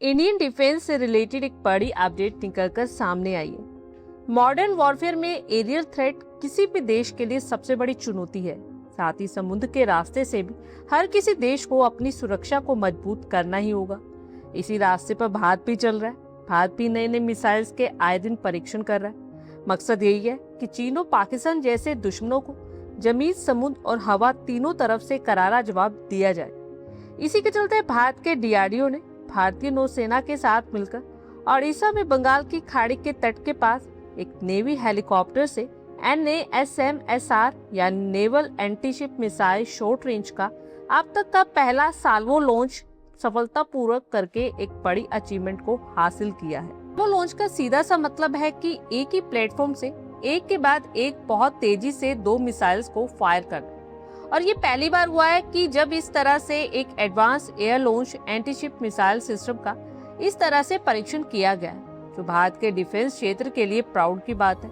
Indian defence से related एक बड़ी अपडेट निकलकर सामने आई है। मॉडर्न वॉरफेयर में एरियल थ्रेट किसी भी देश के लिए सबसे बड़ी चुनौती है। साथ ही समुद्र के रास्ते से भी हर किसी देश को अपनी सुरक्षा को मजबूत करना ही होगा। इसी रास्ते पर भारत भी चल रहा है। भारत भी नए नए मिसाइल्स के आए दिन परीक्षण कर रहा है। मकसद यही है कि चीन और पाकिस्तान जैसे दुश्मनों को जमीन, समुद्र और हवा तीनों तरफ से करारा जवाब दिया जाए। इसी के चलते भारत के डीआरडीओ ने भारतीय नौसेना के साथ मिलकर ओडिशा में बंगाल की खाड़ी के तट के पास एक नेवी हेलीकॉप्टर से NASAMS यानी naval antiship missile short range का अब तक का पहला साल्वो लॉन्च सफलतापूर्वक करके एक बड़ी अचीवमेंट को हासिल किया है। वो लॉन्च का सीधा सा मतलब है कि एक ही प्लेटफॉर्म से एक के बाद एक बहुत तेजी से 2 मिसाइल्स को फायर करना। और ये पहली बार हुआ है कि जब इस तरह से एक advance air launch antiship missile system का इस तरह से परीक्षण किया गया है, जो भारत के डिफेंस क्षेत्र के लिए प्राउड की बात है।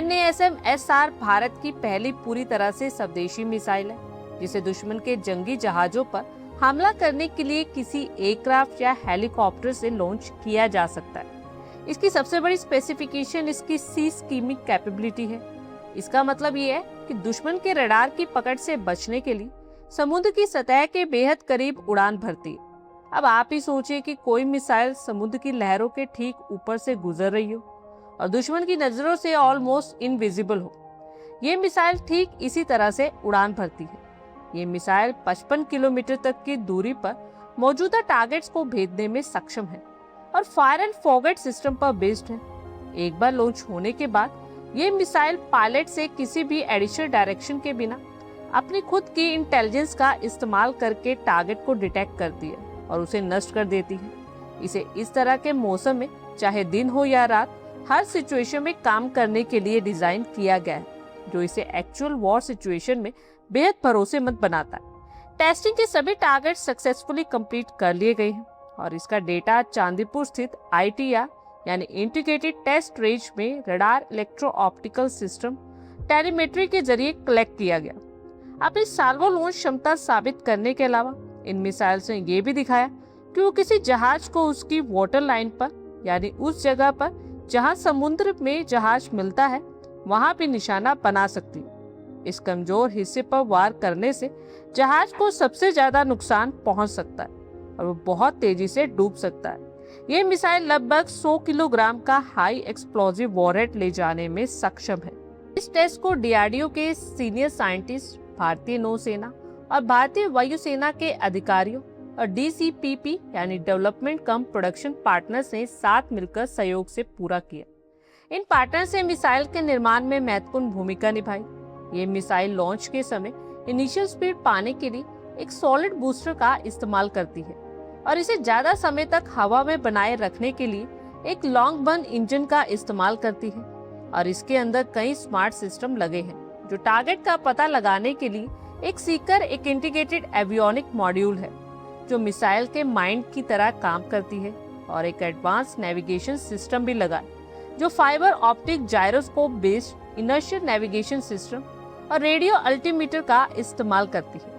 NASAMS भारत की पहली पूरी तरह से स्वदेशी मिसाइल है, जिसे दुश्मन के जंगी जहाजों पर हमला करने के लिए किसी एयरक्राफ्ट या हेलीकॉप्टर से लॉन्च किया जा सकता है। इसकी सबसे बड़ी स्पेसिफिकेशन इसकी सी स्कीमिंग कैपेबिलिटी है। इसका मतलब ये है कि दुश्मन के रडार की पकड़ से बचने के लिए समुद्र की सतह के बेहद करीब उड़ान भरती है। अब आप ही सोचिए कि कोई मिसाइल समुद्र की लहरों के ठीक ऊपर से गुजर रही हो और दुश्मन की नजरों से ऑलमोस्ट इनविजिबल हो। ये मिसाइल ठीक इसी तरह से उड़ान भरती है। ये मिसाइल 55 किलोमीटर तक की दूरी पर मौजूदा टारगेट्स को भेदने में सक्षम है और फायर एंड फॉरगेट सिस्टम पर बेस्ड है। एक बार लॉन्च होने के बाद ये मिसाइल पायलट से किसी भी एडिशनल डायरेक्शन के बिना अपनी खुद की इंटेलिजेंस का इस्तेमाल करके टारगेट को डिटेक्ट करती है और उसे नष्ट कर देती है। इसे इस तरह के मौसम में, चाहे दिन हो या रात, हर सिचुएशन में काम करने के लिए डिजाइन किया गया है, जो इसे एक्चुअल वॉर सिचुएशन में बेहद भरोसेमंद बनाता है। टेस्टिंग के सभी टारगेट सक्सेसफुली कंप्लीट कर लिए गए हैं और इसका डेटा चांदीपुर स्थित ITR यानी इंटीग्रेटेड टेस्ट रेंज में radar, electro optical system, telemetry के जरिए कलेक्ट किया गया। अपनी साल्वो लॉन्च क्षमता साबित करने के अलावा इन मिसाइल्स ने ये भी दिखाया कि वो किसी जहाज को उसकी वाटर लाइन पर यानी उस जगह पर जहां समुद्र में जहाज मिलता है वहां भी निशाना बना सकती है। इस कमजोर हिस्से पर वार करने से जहाज को सबसे ज्यादा नुकसान पहुंच सकता है और वो बहुत तेजी से डूब सकता है। ये मिसाइल लगभग 100 किलोग्राम का हाई एक्सप्लोजिव वॉरहेड ले जाने में सक्षम है। इस टेस्ट को DRDO के सीनियर साइंटिस्ट, भारतीय नौसेना और भारतीय वायुसेना के अधिकारियों और DCPP यानी डेवलपमेंट कम प्रोडक्शन पार्टनर्स ने साथ मिलकर सहयोग से पूरा किया। इन पार्टनर्स ने मिसाइल के निर्माण में महत्वपूर्ण भूमिका निभाई। ये मिसाइल लॉन्च के समय इनिशियल स्पीड पाने के लिए एक सॉलिड बूस्टर का इस्तेमाल करती है और इसे ज्यादा समय तक हवा में बनाए रखने के लिए एक लॉन्ग बर्न इंजन का इस्तेमाल करती है। और इसके अंदर कई स्मार्ट सिस्टम लगे हैं, जो टारगेट का पता लगाने के लिए एक सीकर, एक इंटीग्रेटेड एवियोनिक मॉड्यूल है जो मिसाइल के माइंड की तरह काम करती है, और एक एडवांस नेविगेशन सिस्टम भी लगा है जो fibre optic gyroscope based inertial navigation system और रेडियो अल्टीमीटर का इस्तेमाल करती है।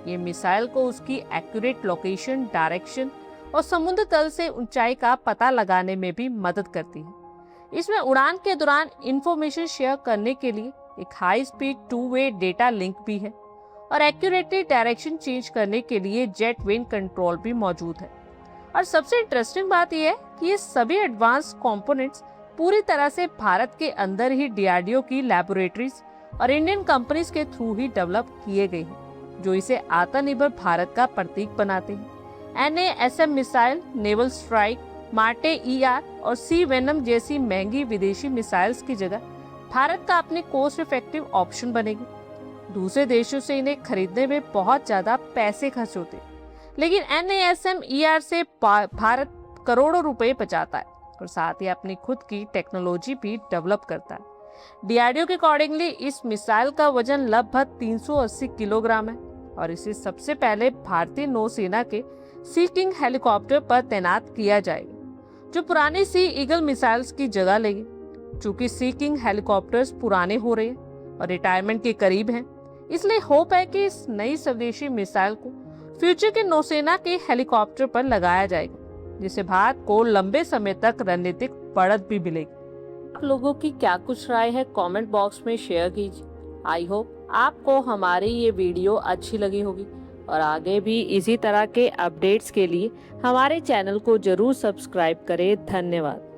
ये मिसाइल को उसकी एक्यूरेट लोकेशन, डायरेक्शन और समुद्र तल से ऊंचाई का पता लगाने में भी मदद करती है। इसमें उड़ान के दौरान इंफॉर्मेशन शेयर करने के लिए एक high speed two way data link भी है और एक्यूरेटली डायरेक्शन चेंज करने के लिए जेट वेन कंट्रोल भी मौजूद है। और सबसे इंटरेस्टिंग बात यह है कि ये सभी एडवांस कंपोनेंट्स पूरी तरह से भारत के अंदर ही DRDO की लैबोरेटरीज और इंडियन कंपनीज के थ्रू ही डेवलप किए गए हैं, जो इसे आत्मनिर्भर भारत का प्रतीक बनाते हैं। NASM missile, naval strike, Marte ER और सी वेनम जैसी महंगी विदेशी मिसाइल्स की जगह भारत का अपने कोस्ट इफेक्टिव ऑप्शन बनेगी। दूसरे देशों से इन्हें खरीदने में बहुत ज्यादा पैसे खर्च होते, लेकिन NASM से भारत करोड़ों रुपए बचाता है और साथ ही अपनी खुद की टेक्नोलॉजी भी डेवलप करता है। DRDO के अकॉर्डिंगली इस मिसाइल का वजन लगभग 380 किलोग्राम है और इसे सबसे पहले भारतीय नौसेना के सी किंग हेलीकॉप्टर पर तैनात किया जाएगा, जो पुरानी सी ईगल मिसाइल्स की जगह लेगी। चूंकि सी किंग हेलीकॉप्टर्स पुराने हो रहे हैं और रिटायरमेंट के करीब हैं, इसलिए होप है कि इस नई स्वदेशी मिसाइल को फ्यूचर के नौसेना के हेलीकॉप्टर पर लगाया जाएगा। जिससे भारत को लंबे समय तक रणनीतिक बढ़त भी मिलेगी। आप लोगों की क्या कुछ राय है कमेंट बॉक्स में शेयर कीजिए। आई होप आपको हमारी ये वीडियो अच्छी लगी होगी और आगे भी इसी तरह के अपडेट्स के लिए हमारे चैनल को जरूर सब्सक्राइब करें। धन्यवाद।